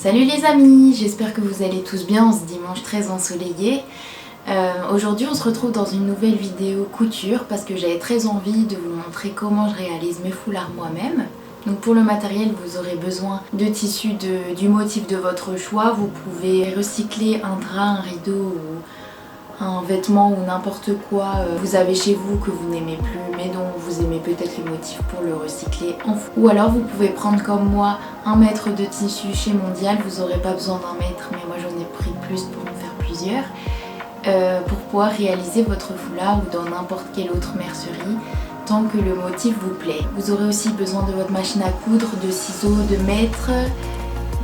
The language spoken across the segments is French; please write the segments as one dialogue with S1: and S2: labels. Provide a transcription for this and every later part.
S1: Salut les amis, j'espère que vous allez tous bien en ce dimanche très ensoleillé. Aujourd'hui on se retrouve dans une nouvelle vidéo couture parce que j'avais très envie de vous montrer comment je réalise mes foulards moi-même. Donc pour le matériel vous aurez besoin de tissus du motif de votre choix. Vous pouvez recycler un drap, un rideau ou un vêtement ou n'importe quoi vous avez chez vous que vous n'aimez plus mais dont vous aimez peut-être les motifs pour le recycler en fou. Ou alors vous pouvez prendre comme moi 1 mètre de tissu chez Mondial, vous n'aurez pas besoin d'1 mètre mais moi j'en ai pris plus pour en faire plusieurs pour pouvoir réaliser votre foulard ou dans n'importe quelle autre mercerie tant que le motif vous plaît. Vous aurez aussi besoin de votre machine à coudre, de ciseaux, de mètres,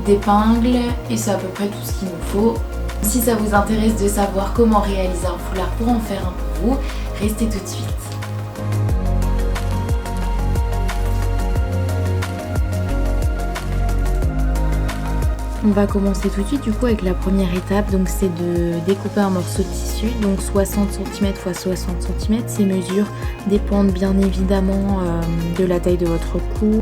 S1: d'épingles et c'est à peu près tout ce qu'il nous faut. Si ça vous intéresse de savoir comment réaliser un foulard pour en faire un pour vous, restez tout de suite. On va commencer tout de suite du coup avec la première étape, donc c'est de découper un morceau de tissu, donc 60 cm x 60 cm. Ces mesures dépendent bien évidemment de la taille de votre cou.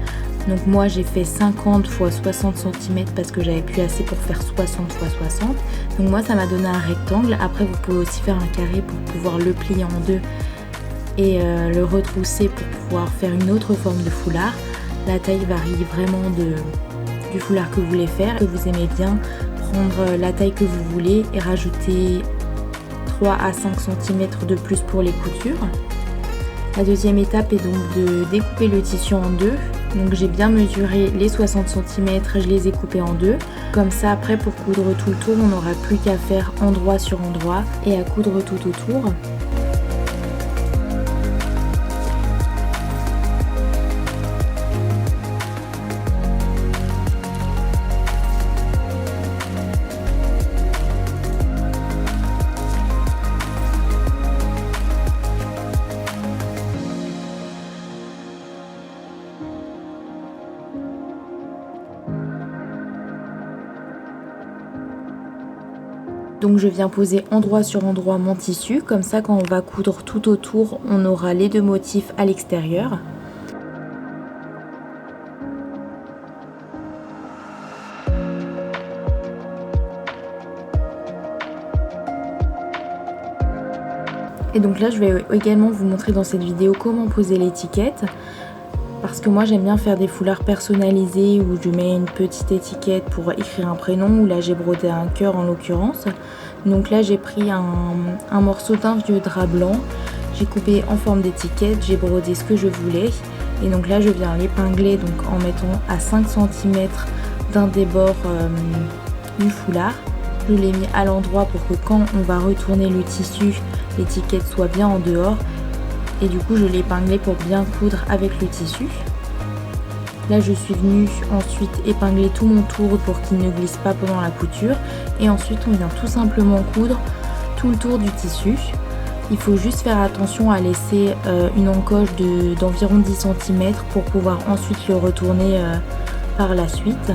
S1: Donc moi j'ai fait 50 x 60 cm parce que j'avais plus assez pour faire 60 x 60. Donc moi ça m'a donné un rectangle. Après vous pouvez aussi faire un carré pour pouvoir le plier en deux et le retrousser pour pouvoir faire une autre forme de foulard. La taille varie vraiment du foulard que vous voulez faire, que vous aimez bien. Prendre la taille que vous voulez et rajouter 3 à 5 cm de plus pour les coutures. La deuxième étape est donc de découper le tissu en deux. Donc j'ai bien mesuré les 60 cm, je les ai coupés en deux. Comme ça après pour coudre tout le tour, on n'aura plus qu'à faire endroit sur endroit et à coudre tout autour. Donc je viens poser endroit sur endroit mon tissu, comme ça quand on va coudre tout autour, on aura les deux motifs à l'extérieur. Et donc là je vais également vous montrer dans cette vidéo comment poser l'étiquette. Parce que moi j'aime bien faire des foulards personnalisés où je mets une petite étiquette pour écrire un prénom, ou là j'ai brodé un cœur en l'occurrence. Donc là j'ai pris un morceau d'un vieux drap blanc, j'ai coupé en forme d'étiquette, j'ai brodé ce que je voulais. Et donc là je viens l'épingler donc en mettant à 5 cm d'un des bords du foulard. Je l'ai mis à l'endroit pour que quand on va retourner le tissu, l'étiquette soit bien en dehors. Et du coup je l'ai épinglé pour bien coudre avec le tissu. Là je suis venue ensuite épingler tout mon tour pour qu'il ne glisse pas pendant la couture. Et ensuite on vient tout simplement coudre tout le tour du tissu. Il faut juste faire attention à laisser une encoche d'environ 10 cm pour pouvoir ensuite le retourner par la suite.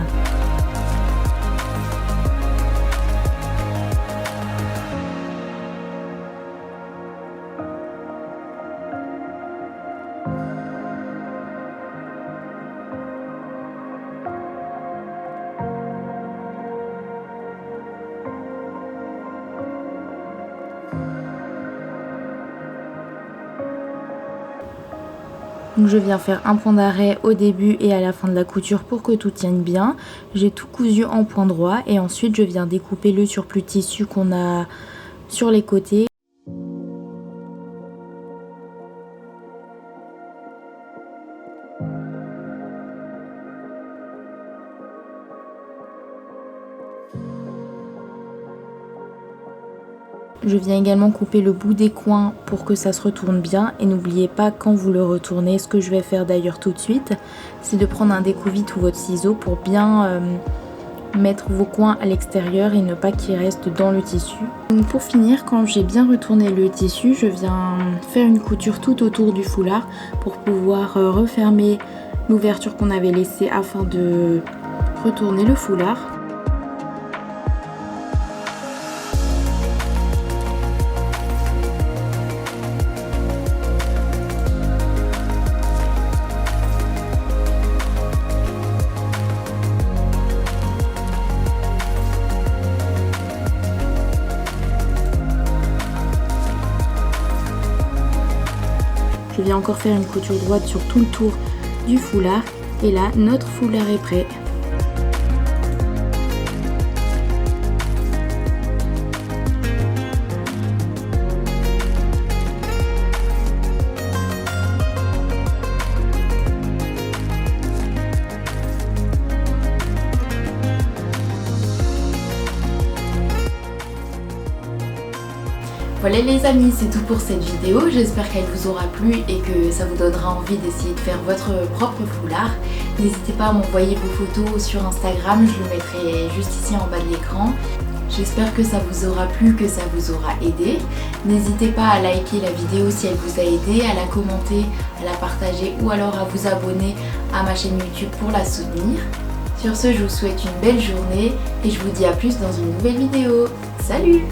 S1: Donc je viens faire un point d'arrêt au début et à la fin de la couture pour que tout tienne bien. J'ai tout cousu en point droit et ensuite je viens découper le surplus de tissu qu'on a sur les côtés. Je viens également couper le bout des coins pour que ça se retourne bien. Et n'oubliez pas quand vous le retournez, ce que je vais faire d'ailleurs tout de suite, c'est de prendre un découvite ou votre ciseau pour bien mettre vos coins à l'extérieur et ne pas qu'ils restent dans le tissu. Donc pour finir, quand j'ai bien retourné le tissu, je viens faire une couture tout autour du foulard pour pouvoir refermer l'ouverture qu'on avait laissée afin de retourner le foulard. vais encore faire une couture droite sur tout le tour du foulard. Et là, notre foulard est prêt. Voilà les amis, c'est tout pour cette vidéo, j'espère qu'elle vous aura plu et que ça vous donnera envie d'essayer de faire votre propre foulard. N'hésitez pas à m'envoyer vos photos sur Instagram, je le mettrai juste ici en bas de l'écran. J'espère que ça vous aura plu, que ça vous aura aidé. N'hésitez pas à liker la vidéo si elle vous a aidé, à la commenter, à la partager ou alors à vous abonner à ma chaîne YouTube pour la soutenir. Sur ce, je vous souhaite une belle journée et je vous dis à plus dans une nouvelle vidéo. Salut!